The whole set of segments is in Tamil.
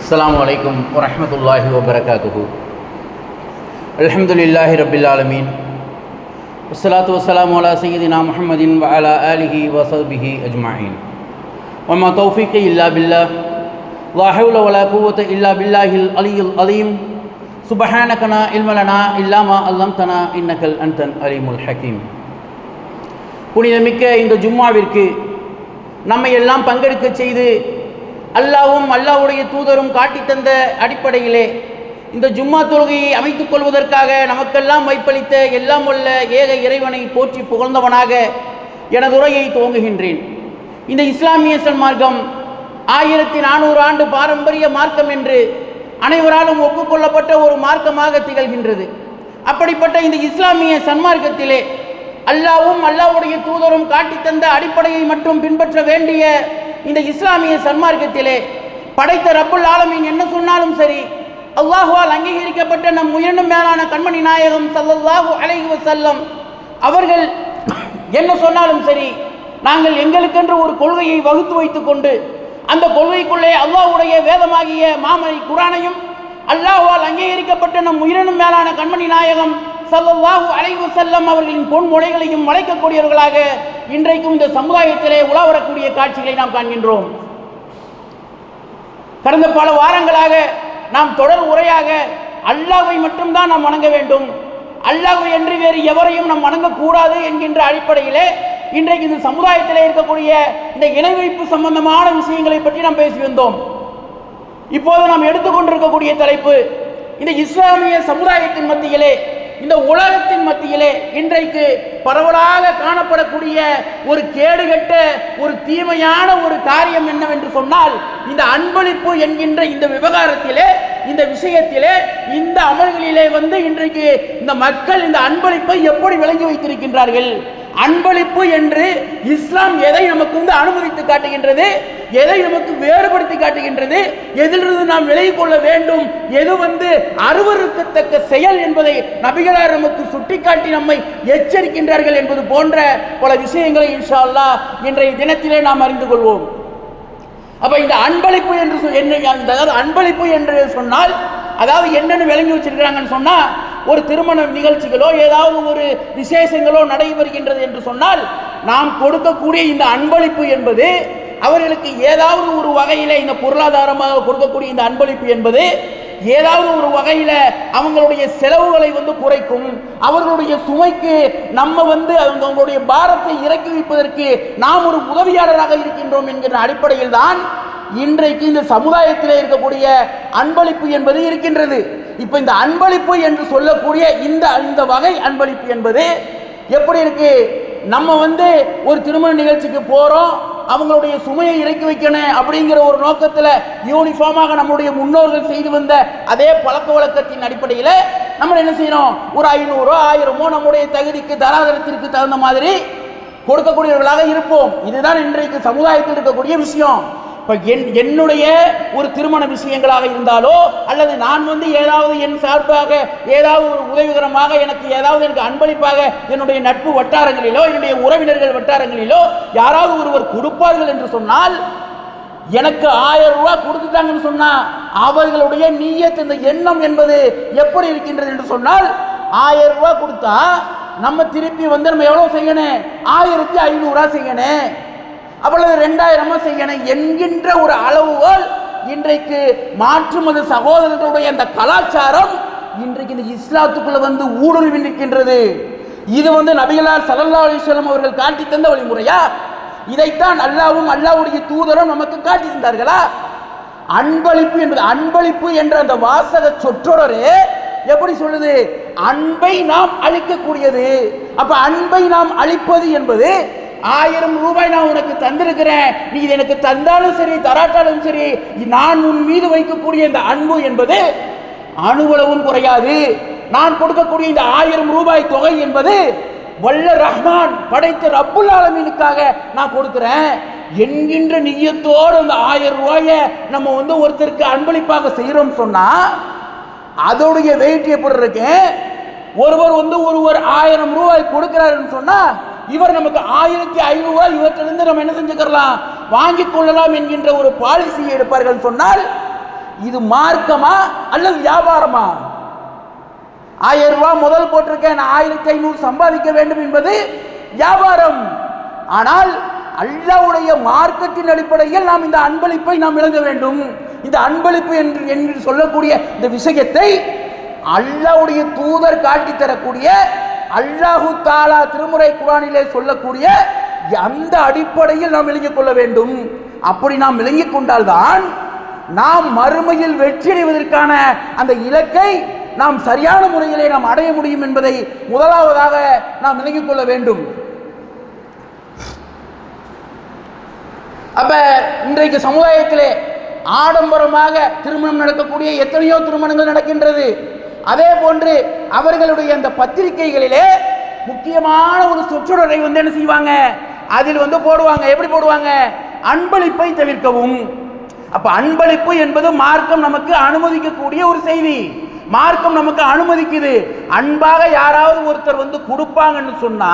அஸ்ஸலாமு அலைக்கும் வரஹ்மத்துல்லாஹி வபரகாத்துஹு. அல்ஹம்துலில்லாஹி ரப்பில் ஆலமீன். வஸ்ஸலாத்து வஸ்ஸலாமு அலா சய்யிதினா முஹம்மதின் வ அலா ஆலிஹி வ ஸஹ்பிஹி அஜ்மஈன். வமா தௌஃபீகி இல்லா பில்லாஹ் லா ஹவ்ல வலா குவத இல்லா பில்லாஹில் அலியுல் அலீம். சுப்ஹானக லா இல்ம லனா இல்லா மா அல்லம்தனா இன்னகல் அன்தல் அலீமுல் ஹகீம். புனிதமிக்க இந்த ஜும்மாவிற்கு நம்மை எல்லாம் பங்கெடுக்க செய்து அல்லாவும் அல்லாவுடைய தூதரும் காட்டி தந்த அடிப்படையிலே இந்த ஜும்மா தொழுகையை அமைத்துக் கொள்வதற்காக நமக்கெல்லாம் வைப்பளித்த எல்லாம் வல்ல ஏக இறைவனை போற்றி புகழ்ந்தவனாக எனது உரையை துவங்குகின்றேன். இந்த இஸ்லாமிய சன்மார்க்கம் 1400 ஆண்டு பாரம்பரிய மார்க்கம் என்று அனைவராலும் ஒப்புக்கொள்ளப்பட்ட ஒரு மார்க்கமாக திகழ்கின்றது. அப்படிப்பட்ட இந்த இஸ்லாமிய சன்மார்க்கத்திலே அல்லாவும் அல்லாவுடைய தூதரும் காட்டி தந்த அடிப்படையை மட்டும் பின்பற்ற வேண்டிய இந்த இஸ்லாமிய சன்மார்க்கத்திலே படைத்த ரப்புல் ஆலமீன் என்ன சொன்னாலும் சரி, அல்லாஹுவால் அங்கீகரிக்கப்பட்ட நம் உயிரினும் மேலான கண்மணி நாயகம் ஸல்லல்லாஹு அலைஹி வஸல்லம் அவர்கள் என்ன சொன்னாலும் சரி, நாங்கள் எங்களுக்கென்று ஒரு கொள்கையை வகுத்து வைத்துக் கொண்டு அந்த கொள்கைக்குள்ளே அல்லாஹ்வுடைய வேதமாகிய மாமறை குர்ஆனையும் அல்லாஹுவால் அங்கீகரிக்கப்பட்ட நம் உயிரினும் மேலான கண்மணி நாயகம் ஸல்லல்லாஹு அலைஹி வஸல்லம் அவர்களின் பொன்மொழிகளையும் வளைக்கக்கூடியவர்களாக இன்றைக்கும் இந்த சமுதாயத்திலே உலா வரக்கூடிய காட்சிகளை நாம் காண்கின்றோம். கடந்த பல வாரங்களாக நாம் தொடர் உரையாக அல்லாஹ்வை மட்டும்தான் நாம் வணங்க வேண்டும், அல்லாஹ்வை என்று வேறு எவரையும் நாம் வணங்கக்கூடாது என்கின்ற அடிப்படையிலே இன்றைக்கு இந்த சமுதாயத்திலே இருக்கக்கூடிய இந்த இணை வைப்பு சம்பந்தமான விஷயங்களை பற்றி நாம் பேசி வந்தோம். இப்போது நாம் எடுத்துக்கொண்டிருக்கக்கூடிய தலைப்பு இந்த இஸ்லாமிய சமுதாயத்தின் மத்தியிலே, இந்த உலகத்தின் மத்தியிலே இன்றைக்கு பரவலாக காணப்படக்கூடிய ஒரு கேடுகட்ட ஒரு தீமையான ஒரு காரியம் என்னவென்று சொன்னால், இந்த அன்பளிப்பு என்கின்ற இந்த விவகாரத்திலே, இந்த விஷயத்திலே, இந்த அமல்களிலே இன்றைக்கு இந்த மக்கள் இந்த அன்பளிப்பை எப்படி விளங்கி வைத்திருக்கின்றார்கள். அன்பளிப்பு என்று இஸ்லாம் எதை நமக்கு அனுமதித்து காட்டுகின்றது, எதை நமக்கு வேறுபடுத்தி காட்டுகின்றது, எதிலிருந்து நாம் விலகிக் கொள்ள வேண்டும், எது அருவருக்கத்தக்க செயல் என்பதை நபிகளார் நமக்கு சுட்டிக்காட்டி நம்மை எச்சரிக்கின்றார்கள் என்பது போன்ற பல விஷயங்களை இன்ஷா அல்லாஹ் இன்றைய தினத்திலே நாம் அறிந்து கொள்வோம். அப்ப இந்த அன்பளிப்பு என்று அன்பளிப்பு என்று சொன்னால் அதாவது என்னன்னு விளங்கி வச்சிருக்கிறாங்கன்னு சொன்னா, ஒரு திருமண நிகழ்ச்சிகளோ ஏதாவது ஒரு விசேஷங்களோ நடைபெறுகின்றது என்று சொன்னால் நாம் கொடுக்கக்கூடிய இந்த அன்பளிப்பு என்பது அவர்களுக்கு ஏதாவது ஒரு வகையில் இந்த பொருளாதாரமாக கொடுக்கக்கூடிய இந்த அன்பளிப்பு என்பது ஏதாவது ஒரு வகையில் அவங்களுடைய செலவுகளை குறைக்கும், அவர்களுடைய சுமைக்கு நம்ம அவங்களுடைய பாரத்தை இறக்கி வைப்பதற்கு நாம் ஒரு உதவியாளராக இருக்கின்றோம் என்கிற அடிப்படையில் தான் இன்றைக்கு இந்த சமுதாயத்தில் இருக்கக்கூடிய அன்பளிப்பு என்பது இருக்கின்றது. இப்ப இந்த அன்பளிப்பு என்று சொல்லக்கூடிய இந்த வகை அன்பளிப்பு என்பது எப்படி இருக்கு? நம்ம ஒரு திருமண நிகழ்ச்சிக்கு போறோம், அவங்களுடைய சுமையை இறக்கி வைக்கணும் அப்படிங்கிற ஒரு நோக்கத்தில் யூனிஃபார்மாக நம்முடைய முன்னோர்கள் செய்து வந்த அதே பழக்க வழக்கத்தின் அடிப்படையில் நம்ம என்ன செய்யணும், ஒரு 500 1000 நம்முடைய தகுதிக்கு தராதரத்திற்கு தகுந்த மாதிரி கொடுக்கக்கூடியவர்களாக இருப்போம். இதுதான் இன்றைக்கு சமுதாயத்தில் இருக்கக்கூடிய விஷயம். இப்போ என்னுடைய ஒரு திருமண விஷயங்களாக இருந்தாலோ அல்லது நான் ஏதாவது என் சார்பாக ஏதாவது ஒரு உதவிகரமாக எனக்கு அன்பளிப்பாக என்னுடைய நட்பு வட்டாரங்களிலோ என்னுடைய உறவினர்கள் வட்டாரங்களிலோ யாராவது ஒருவர் கொடுப்பார்கள் என்று சொன்னால், எனக்கு 1000 ரூபாய் கொடுத்துட்டாங்கன்னு சொன்னா அவர்களுடைய நிய்யத், இந்த எண்ணம் என்பது எப்படி இருக்கின்றது என்று சொன்னால், 1000 ரூபாய் கொடுத்தா நம்ம திருப்பி நம்ம எவ்வளவு செய்யணும், 1500 செய்யணும், அவ்வளவு 2000 செய்யணும் என்கின்ற ஒரு அளவுகள் இன்றைக்கு மாற்று மத சகோதரர்களுடைய அந்த கலாச்சாரம் இன்றைக்கு இந்த இஸ்லாத்துக்குள்ள ஊடுருவி நிற்கின்றது. இது நபிகளார் ஸல்லல்லாஹு அலைஹி வஸல்லம் அவர்கள் காட்டி தந்த வழிமுறையா? இதைத்தான் அல்லாஹ்வும் அல்லாஹ்வுடைய தூதரும் நமக்கு காட்டி தந்தார்களா? அன்பளிப்பு என்பது, அன்பளிப்பு என்ற அந்த வாசக சொற்றொடரே எப்படி சொல்லுது? அன்பை நாம் அளிக்கக்கூடியது. அப்ப அன்பை நாம் அளிப்பது என்பது 1000 ரூபாய் நான் உனக்கு தந்திருக்கிறேன், நீ இது எனக்கு தந்தாலும் சரி தராட்டாலும் சரி, நான் உன் மீது வைக்கக்கூடிய இந்த அன்பு என்பது அணுவளவும் குறையாது. நான் கொடுக்கக்கூடிய இந்த 1000 ரூபாய் தொகை என்பது வல்ல ரஹ்மான் படைத்த ரப்புல் ஆலமீனுக்காக நான் கொடுக்கிறேன் என்கின்ற நியத்தோடு அந்த 1000 ரூபாயை நம்ம ஒருத்தருக்கு அன்பளிப்பாக செய்யறோம் சொன்னா அதோடைய வெயிட் எப்படி இருக்கு? ஒருவர் 1000 ரூபாய் கொடுக்கிறாருன்னு சொன்னா இவர் நமக்கு 1500 ரூபாய் இவற்றிலிருந்து நம்ம என்ன செஞ்சுக்கலாம், வாங்கிக் கொள்ளலாம் என்கின்ற ஒரு பாலிசியை எடுப்பார்கள் சொன்னால் இது மார்க்கமா அல்லது வியாபாரமா? 1000 ரூபாய் முதல் போட்டிருக்கேன், 1500 சம்பாதிக்க வேண்டும் என்பது வியாபாரம். ஆனால் அல்லாஹ்வுடைய மார்க்கத்தின் அடிப்படையில் நாம் இந்த அன்பளிப்பை நாம் விளங்க வேண்டும். இந்த அன்பளிப்பு என்று சொல்லக்கூடிய இந்த விஷயத்தை அல்லாஹ்வுடைய தூதர் காட்டி தரக்கூடிய அல்லாஹு தஆலா திருமுறை குர்ஆனிலே சொல்லக்கூடிய அந்த அடிப்படையில் நாம் விளங்கிக் கொள்ள வேண்டும். அப்படி நாம் விளங்கிக் கொண்டால்தான் நாம் மறுமையில் வெற்றி அடைவதற்கான அந்த இலக்கை நாம் சரியான முறையிலே நாம் அடைய முடியும் என்பதை முதலாவதாக நாம் விளங்கிக் கொள்ள வேண்டும். அப்ப இன்றைக்கு சமுதாயத்திலே ஆடம்பரமாக திருமணம் நடக்கக்கூடிய எத்தனையோ திருமணங்கள் நடக்கின்றது. அதே போன்று அவர்களுடைய அந்த பத்திரிகைகளிலே முக்கியமான ஒரு சொற்றொடரை என்ன செய்வாங்க, அதில் போடுவாங்க. எப்படி போடுவாங்க? அன்பளிப்பை தவிர்க்கவும். அப்ப அன்பளிப்பு என்பது மார்க்கம் நமக்கு அனுமதிக்கக்கூடிய ஒரு செய்தி. மார்க்கம் நமக்கு அனுமதிக்குது. அன்பாக யாராவது ஒருத்தர் கொடுப்பாங்கன்னு சொன்னா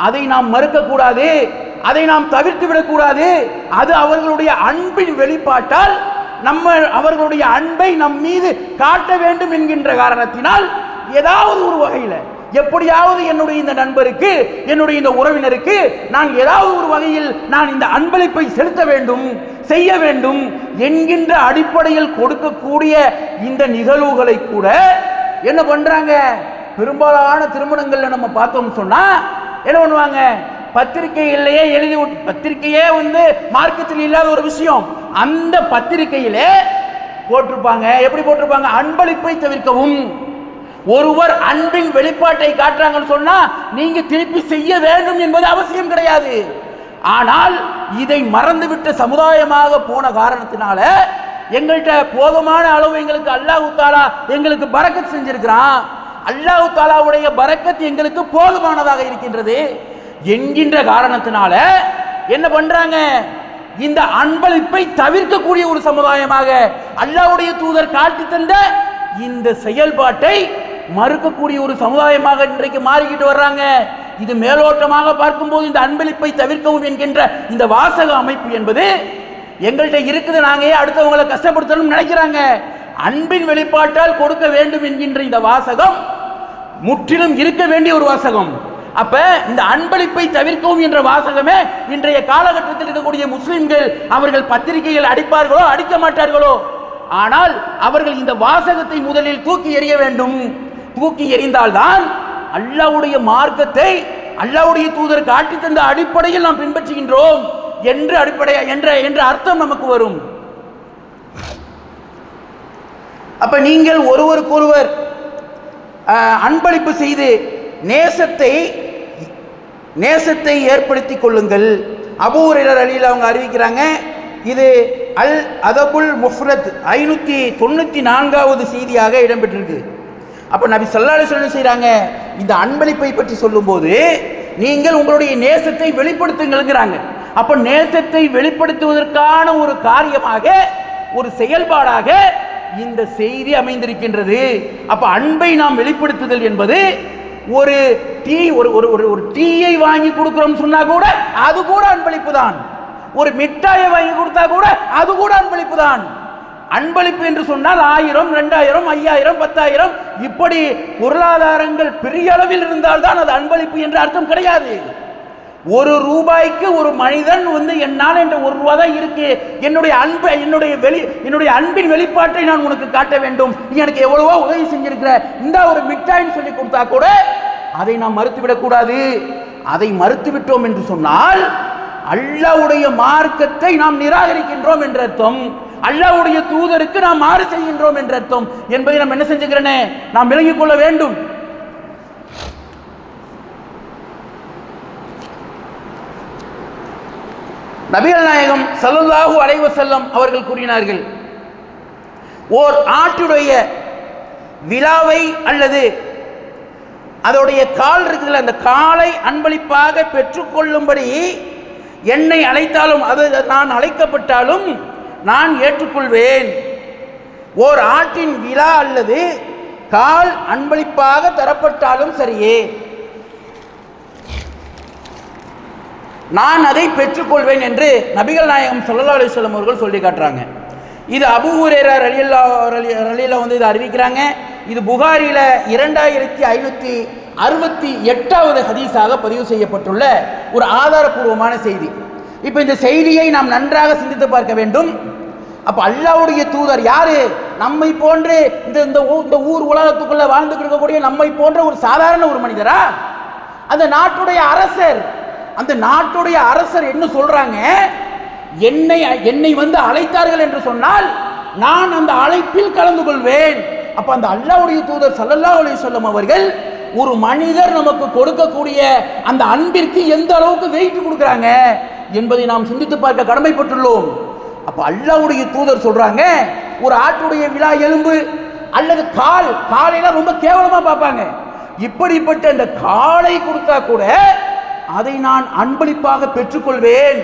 அதை நாம் மறுக்க கூடாது, அதை நாம் தவிர்த்து விடக்கூடாது. அது அவர்களுடைய அன்பின் வெளிப்பாட்டால் நம்ம அவர்களுடைய அன்பை நம் மீது காட்ட வேண்டும் என்கின்ற காரணத்தினால் ஏதாவது ஒரு வகையில் எப்படியாவது என்னுடைய இந்த நண்பருக்கு, என்னுடைய இந்த உறவினருக்கு நான் ஏதாவது ஒரு வகையில் நான் இந்த அன்பளிப்பை செலுத்த வேண்டும், செய்ய வேண்டும் என்கின்ற அடிப்படையில் கொடுக்கக்கூடிய இந்த நிகழ்வுகளை கூட என்ன பண்றாங்க, பெரும்பாலான திருமணங்கள்ல நம்ம பார்த்தோம் சொன்னா என்ன பண்ணுவாங்க, பத்திரிகையிலேயே எழுதி, பத்திரிகையே மார்க்கத்தில் இல்லாத ஒரு விஷயம், அந்த பத்திரிகையிலே போட்டிருப்பாங்க. எப்படி போட்டிருப்பாங்க? அன்பளிப்பை தவிர்க்கவும். ஒருவர் அன்பின் வெளிப்பாட்டை காட்டுறாங்கன்னு சொன்னா நீங்க திருப்பி செய்ய வேண்டும் என்பது அவசியம் கிடையாது. ஆனால் இதை மறந்துவிட்ட சமுதாயமாக போன காரணத்தினால எங்கள்கிட்ட போதுமான அளவு எங்களுக்கு அல்லாஹ் தஆலா எங்களுக்கு பரக்கத் செஞ்சிருக்கிறான், அல்லாஹ் தஆலாவுடைய பரக்கத் எங்களுக்கு போதுமானதாக இருக்கின்றது என்கின்ற காரணத்தினால என்ன பண்றாங்க, இந்த அன்பளிப்பை தவிர்க்கக்கூடிய ஒரு சமுதாயமாக அல்லாஹ்வுடைய தூதர் காட்டி தந்த இந்த செயல்பாட்டை மறுக்கக்கூடிய ஒரு சமுதாயமாக இன்றைக்கு மாறிக்கிட்டு வர்றாங்க. இது மேலோட்டமாக பார்க்கும்போது இந்த அன்பளிப்பை தவிர்க்கவும் என்கின்ற இந்த வாசக அமைப்பு என்பது எங்கள்கிட்ட இருக்குது, நாங்க அடுத்தவங்களை கஷ்டப்படுத்தணும் நினைக்கிறாங்க. அன்பின் வெளிப்பாட்டால் கொடுக்க வேண்டும் என்கின்ற இந்த வாசகம் முற்றிலும் இருக்க வேண்டிய ஒரு வாசகம். அப்ப இந்த அன்பளிப்பை தவிர்க்கவும் என்ற வாசகமே இன்றைய காலகட்டத்தில் இருக்கக்கூடிய முஸ்லிம்கள் அவர்கள் பத்திரிகைகள் அடிப்பார்களோ அடிக்க மாட்டார்களோ, ஆனால் அவர்கள் இந்த வாசகத்தை முதலில் தூக்கி எறிய வேண்டும். தூக்கி எறிந்தால்தான் அல்லாஹ்வுடைய மார்க்கத்தை அல்லாஹ்வுடைய தூதர் காட்டி தந்த அடிப்படையில் நாம் பின்பற்றுகின்றோம் என்ற அடிப்படை என்ற அர்த்தம் நமக்கு வரும். அப்ப நீங்கள் ஒருவருக்கொருவர் அன்பளிப்பு செய்து நேசத்தை ஏற்படுத்திக் கொள்ளுங்கள். அபூ ஹுரைரா ரலியல்லாஹு அவங்க அறிவிக்கிறாங்க. இது அல் அதபுல் முஃப்ரத் 594வது செய்தியாக இடம்பெற்றிருக்கு. அப்ப நபி ஸல்லல்லாஹு அலைஹி வஸல்லம் செய்றாங்க, இந்த அன்பளிப்பை பற்றி சொல்லும்போது நீங்கள் உங்களுடைய நேசத்தை வெளிப்படுத்துங்கள்ங்கறாங்க. அப்ப நேசத்தை வெளிப்படுத்துவதற்கான ஒரு காரியமாக, ஒரு செயல்பாடாக இந்த செய்தி அமைந்திருக்கின்றது. அப்ப அன்பை நாம் வெளிப்படுத்துதல் என்பது ஒரு டீயை வாங்கி கொடுக்கிறோம் சொன்னா கூட அது கூட அன்பளிப்பு தான். ஒரு மிட்டாயை வாங்கி கொடுத்தா கூட அது கூட அன்பளிப்பு தான். அன்பளிப்பு என்று சொன்னால் 1000, 2000, 5000, 10000 இப்படி பொருளாதாரங்கள் பெரிய அளவில் இருந்தால்தான் அது அன்பளிப்பு என்ற அர்த்தம் கிடையாது. ₹1 ஒரு மனிதன் என்னால் என்ற ₹1 தான் இருக்கு, என்னுடைய அன்பின் வெளிப்பாட்டை நான் உனக்கு காட்ட வேண்டும், நீ எனக்கு எவ்வளவோ உதவி செஞ்சிருக்கிற, இந்த ஒரு மிட்டாய்ன்னு சொல்லி கொடுத்தா கூட அதை நாம் மறுத்துவிடக் கூடாது. அதை மறுத்துவிட்டோம் என்று சொன்னால் அல்லாஹ்வுடைய மார்க்கத்தை நாம் நிராகரிக்கின்றோம் என்ற அர்த்தம், அல்லாஹ்வுடைய தூதருக்கு நாம் மாறு செய்கின்றோம் என்ற அர்த்தம் என்பதை நாம் என்ன செஞ்சுக்கிறேனே நாம் விளங்கிக் கொள்ள வேண்டும். நபிகள் நாயகம் ஸல்லல்லாஹு அலைஹி வஸல்லம் அவர்கள் கூறினார்கள், ஓர் ஆட்டுடைய விழாவை அல்லது அதோடைய கால் இருக்குதுல்ல, அந்த காலை அன்பளிப்பாக பெற்றுக்கொள்ளும்படி என்னை அழைத்தாலும், அது நான் அழைக்கப்பட்டாலும் நான் ஏற்றுக்கொள்வேன். ஓர் ஆட்டின் விழா அல்லது கால் அன்பளிப்பாக தரப்பட்டாலும் சரியே, நான் அதை பெற்றுக்கொள்வேன் என்று நபிகள் நாயகம் ஸல்லல்லாஹு அலைஹி வஸல்லம் அவர்கள் சொல்லி காட்டுறாங்க. இது அபூ ஹுரைரா ரலியல்லாஹு வந்து இதை அறிவிக்கிறாங்க. இது புகாரில 2568வது ஹதீஸாக பதிவு செய்யப்பட்டுள்ள ஒரு ஆதாரபூர்வமான செய்தி. இப்போ இந்த செய்தியை நாம் நன்றாக சிந்தித்து பார்க்க வேண்டும். அப்ப அல்லாஹ்வுடைய தூதர் யாரு? நம்மை போன்று இந்த ஊர் உலகத்துக்குள்ள வாழ்ந்துட்டு இருக்கக்கூடிய நம்மை போன்ற ஒரு சாதாரண ஒரு மனிதரா? அந்த நாட்டுடைய அரசர். அந்த நாட்டுடைய அரசர் என்ன சொல்றாங்க? என்னை வந்து அழைத்தார்கள் என்று சொன்னால் நான் அந்த அழைப்பில் கலந்து கொள்வேன். அப்ப அந்த அல்லாஹ்வுடைய தூதர் ஸல்லல்லாஹு அலைஹி வஸல்லம் அவர்கள் ஒரு மனிதர் நமக்கு கொடுக்கக்கூடிய அந்த அன்பிற்கு எந்த அளவுக்கு வெயிட் கொடுக்குறாங்க என்பதை நாம் சிந்தித்து பார்க்க கடமைப்பட்டுள்ளோம். அப்ப அல்லாஹ்வுடைய தூதர் சொல்றாங்க, ஒரு ஆட்டுடைய விழா எலும்பு அல்லது காலையெல்லாம் ரொம்ப கேவலமா பார்ப்பாங்க. இப்படிப்பட்ட அந்த காலை கொடுத்தா கூட அதை நான் அன்பளிப்பாக பெற்றுக்கொள்வேன்.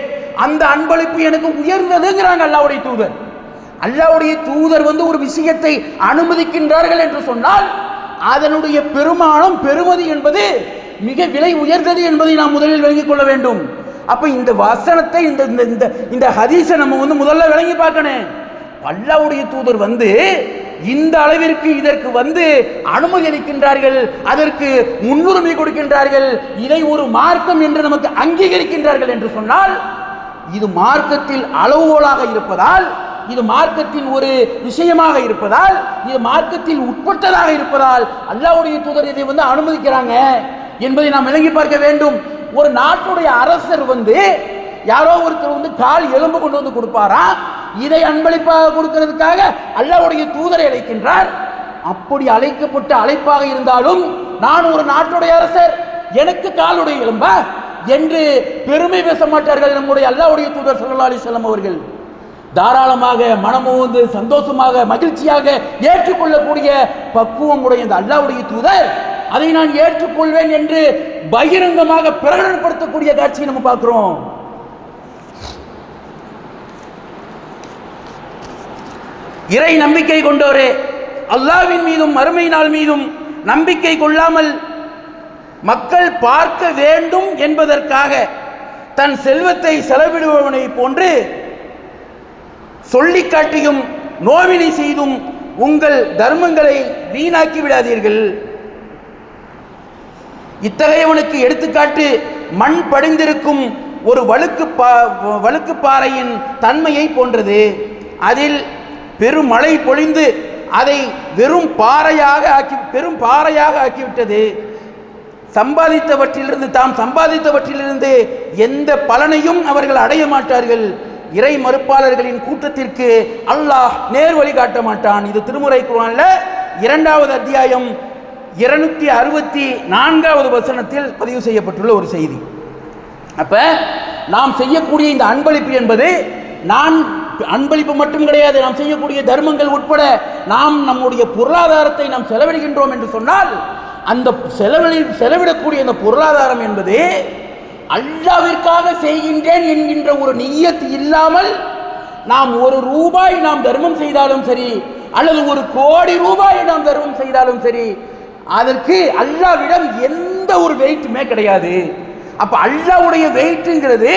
அந்த அன்பளிப்பு எனக்கு உயர்ந்ததுங்கிறாங்க அல்லாஹ்வுடைய தூதர். அல்லாஹ்வுடைய தூதர் வந்து ஒரு விஷயத்தை அனுமதிக்கின்றார்கள் என்று சொன்னால் அதனுடைய பெருமானம் பெருமதி என்பது மிக விலை உயர்ந்தது என்பதை நாம் முதலில் விளங்கிக் கொள்ள வேண்டும். அப்ப இந்த வசனத்தை இந்த ஹதீஸை நம்ம வந்து முதல்ல விளங்கி பார்க்கணும். அல்லாஹ்வுடைய தூதர் வந்து இந்த அளவிற்கு இதற்கு வந்து அனுமதி அளிக்கின்றார்கள், அதற்கு முன்னுரிமை கொடுக்கின்றார்கள், இதை ஒரு மார்க்கம் என்று நமக்கு அங்கீகரிக்கின்றார்கள் என்று சொன்னால் இது மார்க்கத்தில் அளவுகோலாக இருப்பதால், இது மார்க்கத்தின் ஒரு விஷயமாக இருப்பதால், இது மார்க்கத்தில் உட்பட்டதாக இருப்பதால் அல்லாஹ்வுடைய தூதர் இதை வந்து அனுமதிக்கிறாங்க என்பதை நாம் விளங்கி பார்க்க வேண்டும். ஒரு நாட்டுடைய அரசர் வந்து யாரோ ஒருத்தர் வந்து கால் எலும்பு கொண்டு வந்து கொடுப்பாரா, இதை அன்பளிப்பாக கொடுக்கிறதுக்காக அல்லாஹ்வுடைய தூதரை அழைக்கின்றார். அப்படி அழைக்கப்பட்ட அழைப்பாக இருந்தாலும் நான் ஒரு நாட்டுடைய அரசர், எனக்கு காலுடைய எலும்பா என்று பெருமை பேச மாட்டார்கள் நம்முடைய அல்லாஹ்வுடைய தூதர் ஸல்லல்லாஹு அலைஹி வஸல்லம் அவர்கள். தாராளமாக மனமோந்து சந்தோஷமாக மகிழ்ச்சியாக ஏற்றுக்கொள்ளக்கூடிய பக்குவம் உடைய இந்த அல்லாஹ்வுடைய தூதர் அதை நான் ஏற்றுக்கொள்வேன் என்று பகிரங்கமாக பிரகடனப்படுத்தக்கூடிய காட்சியை நம்ம பார்க்கிறோம். இறை நம்பிக்கை கொண்டோரே, அல்லாஹ்வின் மீதும் மறுமை நாள் மீதும் நம்பிக்கை கொள்ளாமல் மக்கள் பார்க்க வேண்டும் என்பதற்காக தன் செல்வத்தை செலவிடுபவனை போன்று சொல்லி காட்டியும் நோவினை செய்தும் உங்கள் தர்மங்களை வீணாக்கி விடாதீர்கள். இத்தகையவனுக்கு எடுத்துக்காட்டு மண் படிந்திருக்கும் ஒரு வழுக்கு பாறையின் தன்மையை போன்றது. அதில் பெருமழை பொழிந்து அதை பெரும் பாறையாக ஆக்கிவிட்டது. தாம் சம்பாதித்தவற்றிலிருந்து எந்த பலனையும் அவர்கள் அடைய மாட்டார்கள். இறை மறுப்பாளர்களின் கூட்டத்திற்கு அல்லாஹ் நேர் வழி காட்ட மாட்டான். இது திருமுறை குர்ஆன்ல 2வது அத்தியாயம் 264வது வசனத்தில் பதிவு செய்யப்பட்டுள்ள ஒரு செய்தி. அப்ப நாம் செய்யக்கூடிய இந்த அன்பளிப்பு என்பது அன்பளிப்பு மட்டும் கிடையாது, நாம் செய்யக்கூடிய தர்மங்கள் உட்பட நாம் நம்முடைய பொருளாதாரத்தை நாம் செலவிடுகின்றோம் என்று சொன்னால் அந்த செலவிடக்கூடிய அந்த பொருளாதாரம் என்பது அல்லாஹ்விற்காக செய்கின்றேன் என்கின்ற ஒரு நிய்யத் இல்லாமல் நாம் ₹1 நாம் தர்மம் செய்தாலும் சரி அல்லது ₹1,00,00,000 நாம் தர்மம் செய்தாலும் சரி அதற்கு அல்லாஹ்விடம் எந்த ஒரு வெயிட்டுமே கிடையாது. அப்ப அல்லாஹ்வுடைய வெயிட்ங்கிறது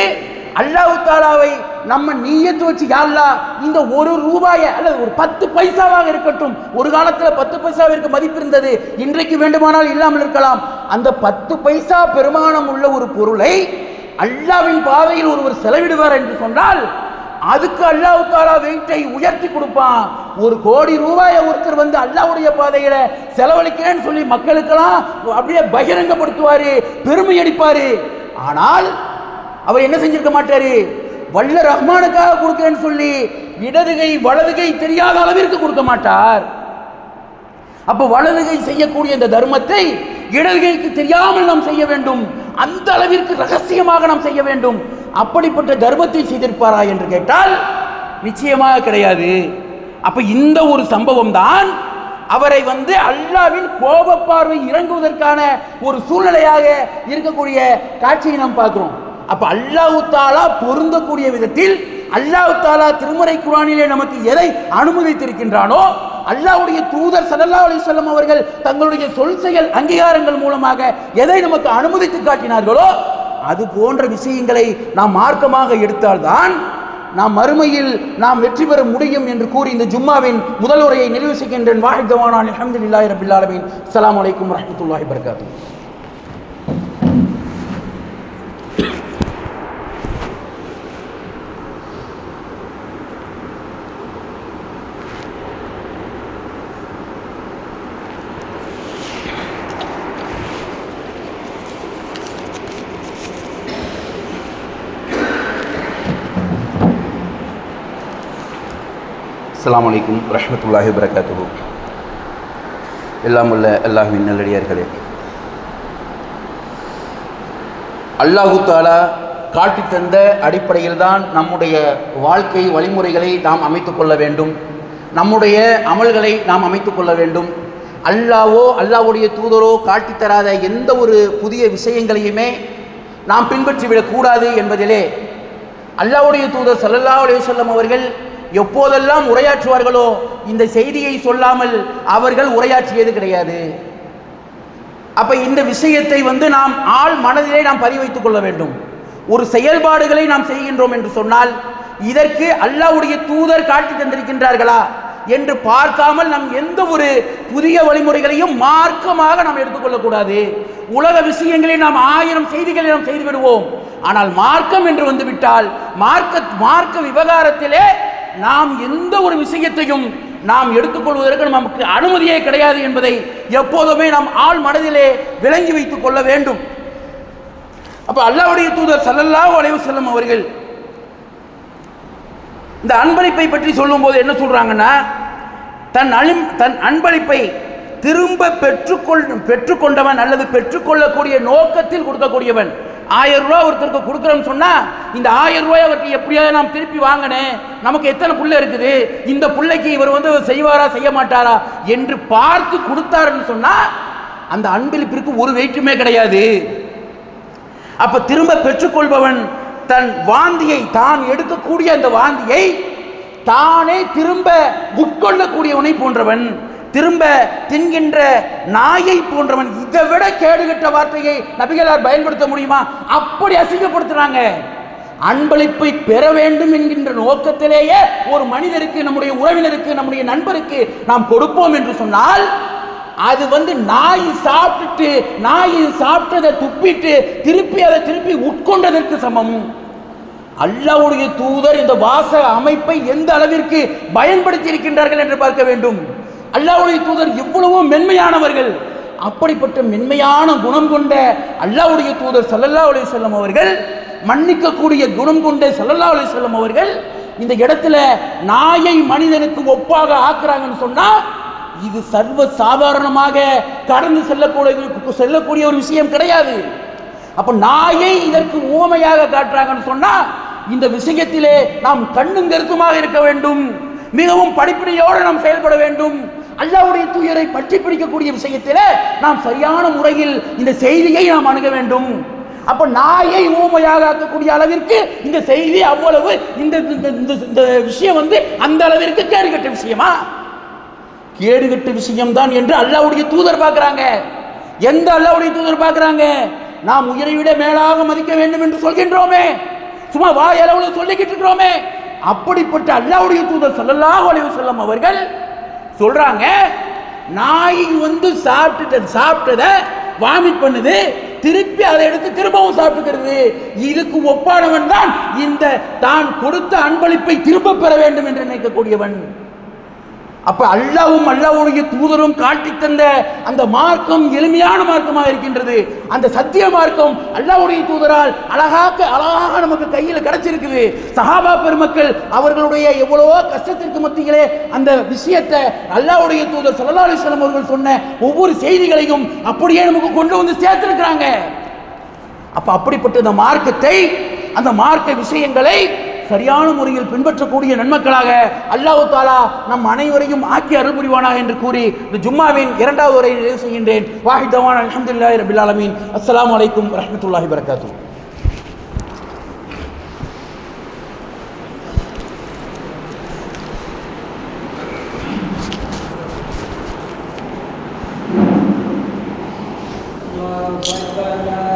அல்லாஹ் தஆலாவை நம்ம நிய்யத் வச்சு யா அல்லாஹ் இந்த ₹1 அல்லது ஒரு 10 பைசாவாக இருக்கட்டும், ஒரு காலத்தில் 10 பைசாவிற்கு மதிப்பு இருந்தது, இன்றைக்கு வேண்டுமானால் இல்லாமல் இருக்கலாம். அந்த 10 பைசா பெருமானம் உள்ள ஒரு பொருளை அல்லாஹ்வின் பாதையில் ஒருவர் செலவிடுவார் என்று சொன்னால் அதுக்கு அல்லாஹ் தஆலா வெயிட்டை உயர்த்தி கொடுப்பான். ₹1,00,00,000 ஒருத்தர் வந்து அல்லாஹ்வுடைய பாதையில செலவழிக்கிறேன்னு சொல்லி மக்களுக்கெல்லாம் அப்படியே பகிரங்கப்படுத்துவாரு, பெருமை அடிப்பாரு. ஆனால் அவர் என்ன செஞ்சிருக்க மாட்டாரு, வல்ல ரஹ்மானுக்காக கொடுக்கிறேன்னு சொல்லி இடதுகை வலதுகை தெரியாத அளவிற்கு கொடுக்க மாட்டார். அப்ப வலதுகை செய்யக்கூடிய இந்த தர்மத்தை இடதுகைக்கு தெரியாமல் நாம் செய்ய வேண்டும், அந்த அளவிற்கு ரகசியமாக நாம் செய்ய வேண்டும். அப்படிப்பட்ட தர்மத்தை செய்திருப்பாரா என்று கேட்டால் நிச்சயமாக கிடையாது. அப்ப இந்த ஒரு சம்பவம் தான் அவரை அல்லாஹ்வின் கோப பார்வை இறங்குவதற்கான ஒரு சூழ்நிலையாக இருக்கக்கூடிய காட்சியை நாம் பார்க்கிறோம். அப்ப அல்லாஹ் தஆலா பொருந்தக்கூடிய விதத்தில் அல்லாஹ் தஆலா திருமறை குர்ஆனிலே நமக்கு எதை அனுமதித்திருக்கின்றானோ, அல்லாஹ்வுடைய தூதர் ஸல்லல்லாஹு அலைஹி வஸல்லம் அவர்கள் தங்களுடைய சொல் செயல் அங்கீகாரங்கள் மூலமாக எதை நமக்கு அனுமதித்து காட்டினார்களோ அது போன்ற விஷயங்களை நாம் மார்க்கமாக எடுத்தால்தான் நாம் மறுமையில் நாம் வெற்றி பெற முடியும் என்று கூறி இந்த ஜும்மாவின் முதல் உரையை நிறைவு செய்கின்றேன். வாஹித் தவானா அல்ஹம்துலில்லாஹி ரப்பில் ஆலமீன். அஸ்ஸலாமு அலைக்கும் வரஹ்மத்துல்லாஹி வபரகாத்துஹு. அஸ்ஸலாமு அலைக்கும் வரஹ்மத்துல்லாஹி வபரகாத்துஹு. எல்லாம் உள்ள அல்லாஹ்வின் நல்லடியார்களே, அல்லாஹ் தஆலா காட்டி தந்த அடிப்படையில் தான் நம்முடைய வாழ்க்கை வழிமுறைகளை நாம் அமைத்துக் கொள்ள வேண்டும், நம்முடைய அமல்களை நாம் அமைத்துக் கொள்ள வேண்டும். அல்லாஹ்வுடைய தூதரோ காட்டி தராத எந்த ஒரு புதிய விஷயங்களையுமே நாம் பின்பற்றிவிடக்கூடாது என்பதிலே அல்லாஹ்வுடைய தூதர் ஸல்லல்லாஹு அலைஹி வஸல்லம் அவர்கள் எப்போதெல்லாம் உரையாற்றுவார்களோ இந்த செய்தியை சொல்லாமல் அவர்கள் உரையாற்றியது கிடையாது. அப்ப இந்த விஷயத்தை நாம் ஆள் மனதிலே நாம் பதிவு வைத்துக் கொள்ள வேண்டும். ஒரு செயல்பாடுகளை நாம் செய்கின்றோம் என்று சொன்னால் இதற்கு அல்லாஹ்வுடைய தூதர் காட்டி தந்திருக்கின்றார்களா என்று பார்க்காமல் நாம் எந்த ஒரு புதிய வழிமுறைகளையும் மார்க்கமாக நாம் எடுத்துக்கொள்ளக்கூடாது. உலக விஷயங்களை நாம் 1000 செய்திகளை நாம் செய்து விடுவோம். ஆனால் மார்க்கம் என்று வந்துவிட்டால் மார்க்க விவகாரத்திலே நாம் எந்த ஒரு விஷயத்தையும் நாம் எடுத்துக்கொள்வதற்கு நமக்கு அனுமதியே கிடையாது என்பதை எப்போதுமே நாம் ஆள் மனதிலே விளங்கி வைத்துக் கொள்ள வேண்டும். அப்ப அல்லாஹ்வுடைய தூதர் ஸல்லல்லாஹு அலைஹி வஸல்லம் அவர்கள் இந்த அன்பளிப்பை பற்றி சொல்லும் போது என்ன சொல்றாங்கன்னா, தன் அன்பளிப்பை திரும்ப பெற்றுக்கொண்டவன் அல்லது பெற்றுக்கொள்ளக்கூடிய நோக்கத்தில் கொடுக்கக்கூடியவன். 1000 ரூபாய் ஒருத்தருக்கு கொடுக்குறோம்னு சொன்னா இந்த 1000 ரூபாய் அவருக்கு எப்படியாவது நாம் திருப்பி வாங்கினேன், நமக்கு எத்தனை புள்ள இருக்குது, இந்த புள்ளைக்கு இவர் செய்வாரா செய்ய மாட்டாரா என்று பார்த்து கொடுத்தாருன்னு சொன்னா அந்த அன்பளிப்பிற்கு ஒரு வெயிட்டுமே கிடையாது. அப்ப திரும்ப பெற்றுக்கொள்பவன் தன் வாந்தியை தான் எடுக்கக்கூடிய அந்த வாந்தியை தானே திரும்ப உட்கொள்ளக்கூடியவனை போன்றவன், திரும்ப தின்கின்ற நாயை போன்றவன். இதை விட கேடுகட்ட வார்த்தையை நபிகளார் பயன்படுத்த முடியுமா? அப்படி அசிங்கப்படுத்துறாங்க. அன்பளிப்பை பெற வேண்டும் என்கின்ற நோக்கத்திலேயே ஒரு மனிதருக்கு, நம்முடைய உறவினருக்கு, நம்முடைய நண்பருக்கு நாம் கொடுப்போம் என்று சொன்னால் அது நாய் சாப்பிட்டதை துப்பிட்டு திருப்பி உட்கொண்டதற்கு சமம். அல்லாஹ்வுடைய தூதர் இந்த வாசக அமைப்பை எந்த அளவிற்கு பயன்படுத்தி இருக்கின்றார்கள் என்று பார்க்க வேண்டும். அல்லாஹ்வுடைய தூதர் எவ்வளவோ மென்மையானவர்கள். அப்படிப்பட்ட மென்மையான குணம் கொண்ட அல்லாஹ்வுடைய தூதர் ஸல்லல்லாஹு அலைஹி வஸல்லம் அவர்கள், மன்னிக்கக்கூடிய குணம் கொண்ட ஸல்லல்லாஹு அலைஹி வஸல்லம் அவர்கள் இந்த இடத்துல நாயை மனிதனுக்கு ஒப்பாக ஆக்குறாங்கன்னு சொன்னா இது சர்வ சாதாரணமாக கடந்து செல்லக்கூடிய ஒரு விஷயம் கிடையாது. அப்ப நாயை இதற்கு உவமையாக காட்டுறாங்கன்னு சொன்னா இந்த விஷயத்திலே நாம் கண்ணும் கருத்துமாக இருக்க வேண்டும், மிகவும் படிப்பினையோடு நாம் செயல்பட வேண்டும். அல்லாஹ்வுடைய தூதரை பற்றி பிடிக்கக்கூடிய விஷயத்திலே நாம் சரியான முறையில் இந்த செய்தியை நாம் அணுக வேண்டும். அப்ப நாயை ஊமையாக ஆக்கக்கூடிய அளவிற்கு இந்த செய்தி அவ்வளவு இந்த விஷயம் அந்த அளவிற்கு கேடுகட்ட விஷயமா? கேடுகட்ட விஷயம்தான் என்று அல்லாஹ்வுடைய தூதர் பார்க்கிறாங்க. எந்த அல்லாஹ்வுடைய தூதர் பார்க்கிறாங்க? நாம் உயிரை விட மேலாக மதிக்க வேண்டும் என்று சொல்கின்றோமே, சும்மா வாயளவுல சொல்லிக்கிட்டு இருக்கிறோமே. அப்படிப்பட்ட அல்லாஹ்வுடைய தூதர் ஸல்லல்லாஹு அலைஹி வஸல்லம் அவர்கள் சொல்றாங்க, நாய் சாப்பிட்டதை வாமிட் பண்ணுது, திருப்பி அதை எடுத்து திரும்பவும் சாப்பிட்டுக்கிறது. இதுக்கு ஒப்பானவன் தான் இந்த தான் கொடுத்த அன்பளிப்பை திரும்ப பெற வேண்டும் என்று நினைக்கக்கூடியவன். அப்ப அல்லாஹ்வுடைய தூதரும் காட்டி தந்த அந்த மார்க்கம் எளிமையான மார்க்கமாக இருக்கின்றது. அந்த சத்திய மார்க்கம் அல்லாஹ்வுடைய தூதரால் அழகாக நமக்கு கையில் கிடைச்சிருக்குது. சஹாபா பெருமக்கள் அவர்களுடைய எவ்வளவோ கஷ்டத்திற்கு மத்தியிலே அந்த விஷயத்தை அல்லாஹ்வுடைய தூதர் ஸல்லல்லாஹு அலைஹி வஸல்லம் அவர்கள் சொன்ன ஒவ்வொரு செய்திகளையும் அப்படியே நமக்கு கொண்டு சேர்த்திருக்கிறாங்க. அப்ப அப்படிப்பட்ட அந்த மார்க்கத்தை, அந்த மார்க்க விஷயங்களை சரியான முறையில் பின்பற்றக்கூடிய நன்மக்களாக அல்லாஹ் தாலா நம் அனைவரையும் ஆக்கி அருள் புரிவானாக என்று கூறி இந்த ஜும்மாவின் இரண்டாவது உரையை நிறைவு செய்கின்றேன். வாஹிதவான் அல்ஹம்துலில்லாஹி ரப்பில் ஆலமீன். அஸ்ஸலாமு அலைக்கும் வரஹ்மத்துல்லாஹி வபரகாத்துஹு. ربنا